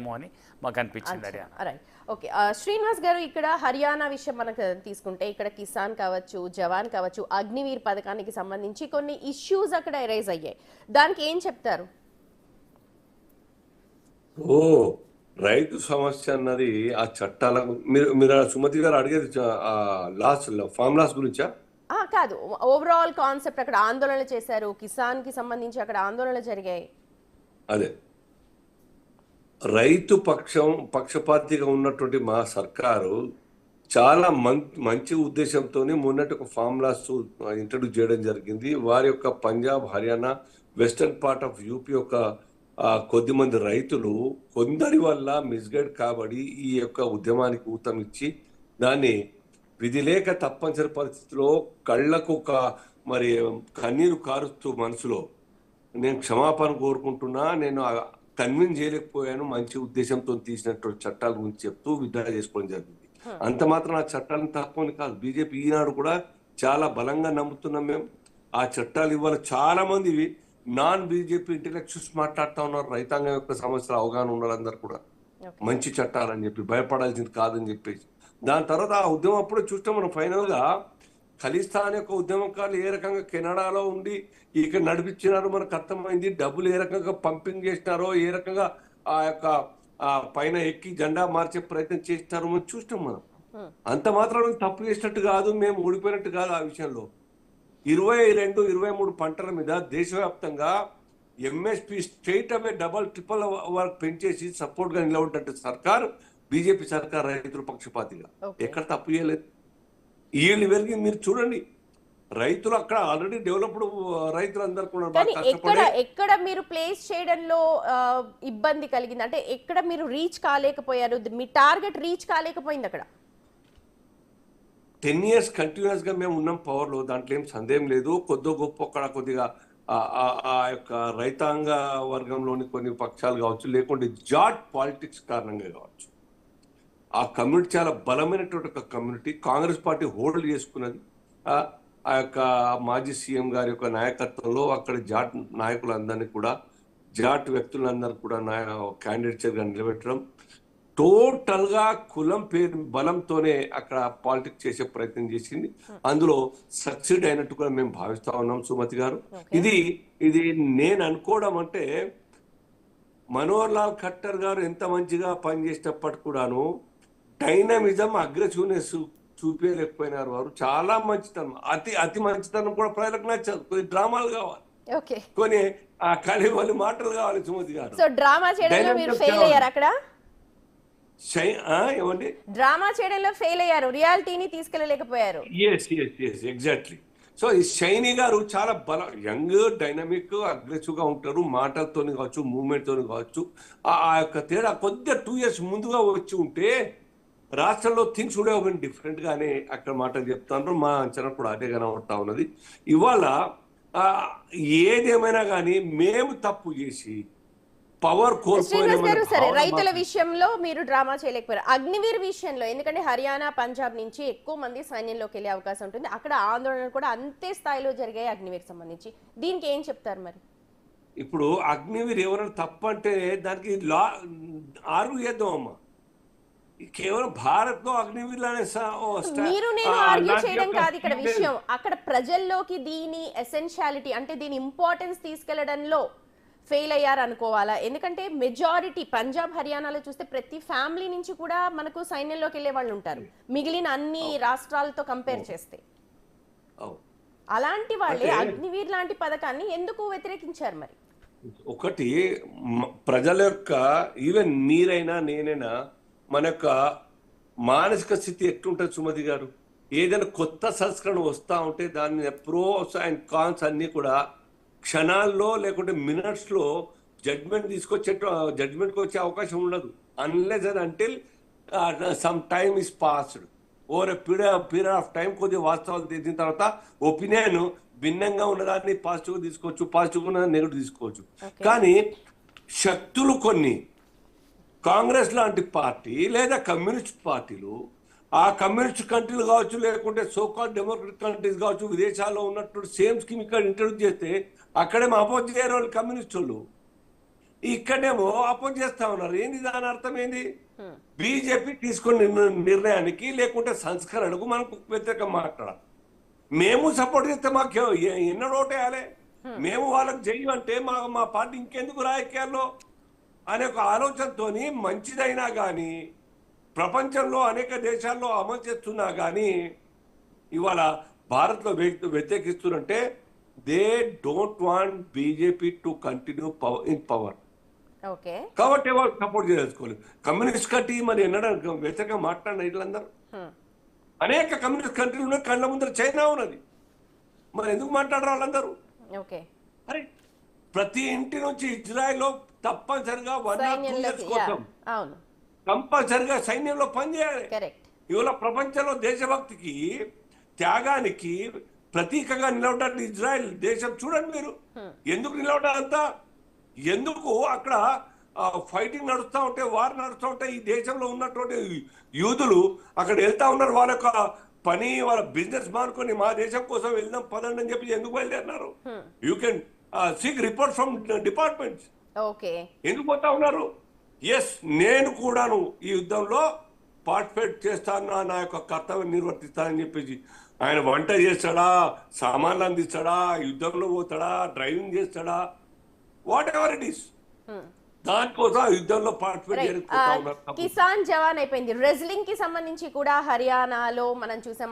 ఏమో అని మాకు అనిపించింది. Right, okay. శ్రీనివాస్ గారు, ఇక్కడ హర్యానా విషయం మనకు తీసుకుంటే ఇక్కడ కిసాన్ కావచ్చు, జవాన్ కావచ్చు, అగ్నివీర్ పథకానికి సంబంధించి కొన్ని ఇష్యూస్ అక్కడ ఎరైజ్ అయ్యాయి. దానికి ఏం చెప్తారు? ఓ రైతు సమస్య అన్నది ఆ చట్టాల మీరు సుమతి గారు అడిగేది లాస్ ఫామ్ లాస్ గురించా? కాదు, ఓవరాల్ కాన్సెప్ట్ అక్కడ ఆందోళనలు చేశారు, కిసాన్ కి సంబంధించి అక్కడ ఆందోళనలు జరిగాయి. అదే రైతు పక్షపాతిగా ఉన్నటువంటి మా సర్కారు చాలా మంచి ఉద్దేశంతో మొన్నటి ఒక ఫామ్ లాస్ ఇంట్రడ్యూస్ చేయడం జరిగింది. వారి యొక్క Punjab, Haryana, western part of UP యొక్క కొద్దిమంది రైతులు కొందరి వల్ల మిస్గైడ్ కాబడి ఈ యొక్క ఉద్యమానికి ఊతమిచ్చి దాన్ని విధి లేక తప్పనిసరి పరిస్థితిలో కళ్ళకు మరి కన్నీరు కారుస్తూ మనసులో నేను క్షమాపణ కోరుకుంటున్నా, నేను కన్విన్స్ చేయలేకపోయాను, మంచి ఉద్దేశంతో తీసినటువంటి చట్టాల గురించి చెప్తూ విత్డ్రా చేసుకోవడం జరిగింది. అంత మాత్రం ఆ చట్టాలను తప్పని కాదు, బీజేపీ ఈనాడు కూడా చాలా బలంగా నమ్ముతున్నాం మేము. ఆ చట్టాలు ఇవాళ చాలా మంది నాన్ బీజేపీ ఇంటెలెక్చువల్స్ మాట్లాడుతూ ఉన్నారు. రైతాంగం యొక్క సమస్యల అవగాహన ఉన్నవాళ్ళందరూ కూడా మంచి చట్టాలని చెప్పి, భయపడాల్సింది కాదని చెప్పేసి. దాని తర్వాత ఆ ఉద్యమం అప్పుడే చూస్తాం మనం. ఫైనల్ గా ఖలిస్తాన్ యొక్క ఉద్యమకారులు ఏ రకంగా కెనడాలో ఉండి ఇక్కడ నడిపించినారో మనకు అర్థమైంది. డబ్బులు ఏ రకంగా పంపింగ్ చేసినారో, ఏ రకంగా ఆ యొక్క పైన ఎక్కి జెండా మార్చే ప్రయత్నం చేసినారో మనం చూస్తాం మనం. అంత మాత్రం తప్పు చేసినట్టు కాదు, మేము ఓడిపోయినట్టు కాదు. ఆ విషయంలో 22, 23 పంటల మీద దేశవ్యాప్తంగా ఎంఎస్పీ స్ట్రైట్ అవే డబల్ ట్రిపుల్ వర్క్ పెంచేసి సపోర్ట్ గా నిలబడ్డట్టు సర్కార్ బీజేపీ సర్కార్ రైతుల పక్షపాతిగా ఎక్కడ తప్పు చేయలేదు. వీళ్ళు వెలిగి మీరు చూడండి, రైతులు అక్కడ ఆల్రెడీ డెవలప్డ్ రైతులందరూ కూడా ఎక్కడ మీరు ప్లేస్ చేయడంలో ఇబ్బంది కలిగింది అంటే ఎక్కడ మీరు రీచ్ కాలేకపోయారు, మీ టార్గెట్ రీచ్ కాలేకపోయింది అక్కడ? 10 years కంటిన్యూస్ గా మేము ఉన్నాం పవర్ లో, దాంట్లో ఏం సందేహం లేదు. గొప్ప అక్కడ కొద్దిగా ఆ యొక్క రైతాంగ వర్గంలోని కొన్ని పక్షాలు కావచ్చు, లేకుంటే జాట్ పాలిటిక్స్ కారణంగా కావచ్చు, ఆ కమ్యూనిటీ చాలా బలమైనటువంటి ఒక కమ్యూనిటీ. కాంగ్రెస్ పార్టీ హోల్డ్ చేసుకున్నది. ఆ యొక్క మాజీ సీఎం గారి యొక్క నాయకత్వంలో అక్కడ జాట్ నాయకులందరినీ కూడా, జాట్ వ్యక్తులందరూ కూడా క్యాండిడేట్గా నిలబెట్టడం, టోటల్ గా కులం పేరు బలంతోనే అక్కడ పాలిటిక్స్ చేసే ప్రయత్నం చేసింది. అందులో సక్సీడ్ అయినట్టు కూడా మేము భావిస్తా ఉన్నాం సుమతి గారు. ఇది నేను అనుకోవడం అంటే, మనోహర్ లాల్ ఖట్టర్ గారు ఎంత మంచిగా పనిచేసేటప్పటి కూడాను డైనమిజం, అగ్రెసివ్నెస్ చూపించలేకపోయినారు. వారు చాలా మంచితనం, అతి మంచితనం కూడా ప్రజలకు నచ్చదు. కొన్ని డ్రామాలు కావాలి, కొన్ని కలివలి మాటలు కావాలి సుమతి గారు. సో డ్రామా చేయడంలో మీరు ఫెయిల్ అయ్యారు అక్కడ? ఏమండి, డ్రామా చేయడంలో ఫెయిల్ అయ్యారు, రియాలిటీని తీసుకెళ్ళలేకపోయారు. ఎగ్జాక్ట్లీ. సో ఈ షైనీ గారు చాలా యంగ్, డైనమిక్, అగ్రెసివ్ గా ఉంటారు. మాటలతో కావచ్చు, మూవ్మెంట్ తోని కావచ్చు. ఆ యొక్క తేడా కొద్దిగా 2 years ముందుగా వచ్చి ఉంటే రాష్ట్రంలో థింగ్స్ కూడా ఒక డిఫరెంట్ గానే అక్కడ మాటలు చెప్తాను. మా అంచనా కూడా అదే కనబడతా ఉన్నది. ఇవాళ ఏదేమైనా కానీ మేము తప్పు చేసి పవర్ సరే, రైతుల విషయంలో మీరు డ్రామా చేయలేకపోయారు. అగ్నివీర్ విషయంలో, ఎందుకంటే హర్యానా, పంజాబ్ నుంచి ఎక్కువ మంది సైన్యంలోకి వెళ్ళే అవకాశం ఉంటుంది, అక్కడ ఆందోళనలు కూడా అంతే స్థాయిలో జరిగాయి అగ్నివీర్ సంబంధించి. దీనికి ఏం చెప్తారు మరి? ఇప్పుడు అగ్నివీర్ ఎవరైనా తప్పంటే దానికి లా ఆర్గ్యూ చేద్దాం అమ్మా. కేవలం భారత్ లో అగ్నివీర్ మీరు నేను ఆర్గ్యూ చేయడం కాదు ఇక్కడ విషయం. అక్కడ ప్రజల్లోకి దీని ఎసెన్షియాలిటీ అంటే దీని ఇంపార్టెన్స్ తీసుకెళ్లడంలో ఫెయిల్ అయ్యారు అనుకోవాలా? ఎందుకంటే మెజారిటీ పంజాబ్, హర్యానాలో చూస్తే ప్రతి ఫ్యామిలీ నుంచి కూడా మనకు సైన్యంలోకి వెళ్ళే వాళ్ళు ఉంటారు, మిగిలిన అన్ని రాష్ట్రాలతో కంపేర్ చేస్తే. అలాంటి వాళ్ళే అగ్నివీర్ లాంటి పథకాన్ని ఎందుకు వ్యతిరేకించారు మరి? ఒకటి, ప్రజల యొక్క ఈవెన్ మీరైనా నేనైనా మన యొక్క మానసిక స్థితి ఎట్లుంటుంది సుమతి గారు? ఏదైనా కొత్త సంస్కరణ వస్తూ ఉంటే దాన్ని ప్రోస్ అండ్ కాన్స్ అన్నీ కూడా క్షణాల్లో లేకుంటే మినిట్స్లో జడ్జ్మెంట్కి వచ్చే అవకాశం ఉండదు. Unless and until some time is passed, over a period of time కొద్దిగా వాస్తవాలు తెలిసిన తర్వాత ఒపీనియన్ భిన్నంగా ఉన్నదాన్ని పాజిటివ్గా తీసుకోవచ్చు, పాజిటివ్గా ఉన్నదాన్ని నెగిటివ్ తీసుకోవచ్చు. కానీ శక్తులు కొన్ని, కాంగ్రెస్ లాంటి పార్టీ లేదా కమ్యూనిస్ట్ పార్టీలు, ఆ కమ్యూనిస్ట్ కంట్రీలు కావచ్చు, లేకుంటే సోకాల్ డెమోక్రటిక్ కంట్రీస్ కావచ్చు, విదేశాల్లో ఉన్నట్టు సేమ్ స్కీమ్ ఇక్కడ ఇంట్రడ్యూస్ చేస్తే అక్కడే అపోజ్ చేయరు వాళ్ళు కమ్యూనిస్ట్ వాళ్ళు. ఇక్కడేమో అపోజ్ చేస్తా ఉన్నారు. ఏంది దాని అర్థం ఏంది? బీజేపీ తీసుకున్న నిర్ణయానికి లేకుంటే సంస్కరణకు మనకు వ్యతిరేకంగా మాట్లాడాలి. మేము సపోర్ట్ చేస్తే మాకు ఎన్నో ఓటేయాలి, మేము వాళ్ళకి చెయ్యం అంటే మా పార్టీ ఇంకెందుకు రాజకీయాల్లో అనే ఒక ఆలోచనతోని మంచిదైనా కానీ ప్రపంచంలో అనేక దేశాల్లో అమలు చేస్తున్నా కానీ ఇవాళ భారత్లో వ్యతిరేకిస్తున్నంటే they don't want BJP to continue in power. Okay, కాబట్టి వాళ్ళు సపోర్ట్ చేసుకోలేదు. కమ్యూనిస్ట్ కంట్రీ మరి ఎన్నడూ వ్యతిరేకంగా మాట్లాడిన వీళ్ళందరూ అనేక కమ్యూనిస్ట్ కంట్రీలు ఉన్నాయి, కళ్ళ ముందర చైనా ఉన్నది, మరి ఎందుకు మాట్లాడరు వాళ్ళందరూ? ఓకే, అరే ప్రతి ఇంటి నుంచి ఇజ్రాయెల్లో తప్పనిసరిగా 1 or 2 years కోసం అవును, కంపల్సరిగా సైన్యంలో పనిచేయాలి. కరెక్ట్. ఇవాళ ప్రపంచంలో దేశభక్తికి త్యాగానికి ప్రతీకగా నిలవడానికి ఇజ్రాయెల్ దేశం చూడండి మీరు. ఎందుకు నిలవడాలంతా? ఎందుకు అక్కడ ఫైటింగ్ నడుస్తూ ఉంటే, వార్ నడుస్తూ ఉంటే ఈ దేశంలో ఉన్నటువంటి యూదులు అక్కడ వెళ్తా ఉన్నారు. వాళ్ళ యొక్క పని వాళ్ళ బిజినెస్ మానుకొని మా దేశం కోసం వెళ్దాం పదండి అని చెప్పి ఎందుకు బయలుదేరినారు? You can seek report from departments. Okay, ఎందుకు పోతా ఉన్నారు? ఎస్, నేను కూడాను ఈ యుద్ధంలో పార్టిసిపేట్ చేస్తాను, నా యొక్క కర్తవ్యం నిర్వర్తిస్తానని చెప్పేసి ఆయన వంట చేస్తాడా, సామాన్లు అందిస్తాడా, యుద్ధంలో పోతాడా, డ్రైవింగ్ చేస్తాడా, వాట్ ఎవర్ ఇట్ ఈస్, దానికోసం ఆ యుద్ధంలో పార్టిసిపేట్ చేయకపోతా ఉన్నారు. కిసాన్ జవాన్ అయిపోయింది. రెజ్లింగ్ కి సంబంధించి కూడా హర్యానాలో మనం చూసాం.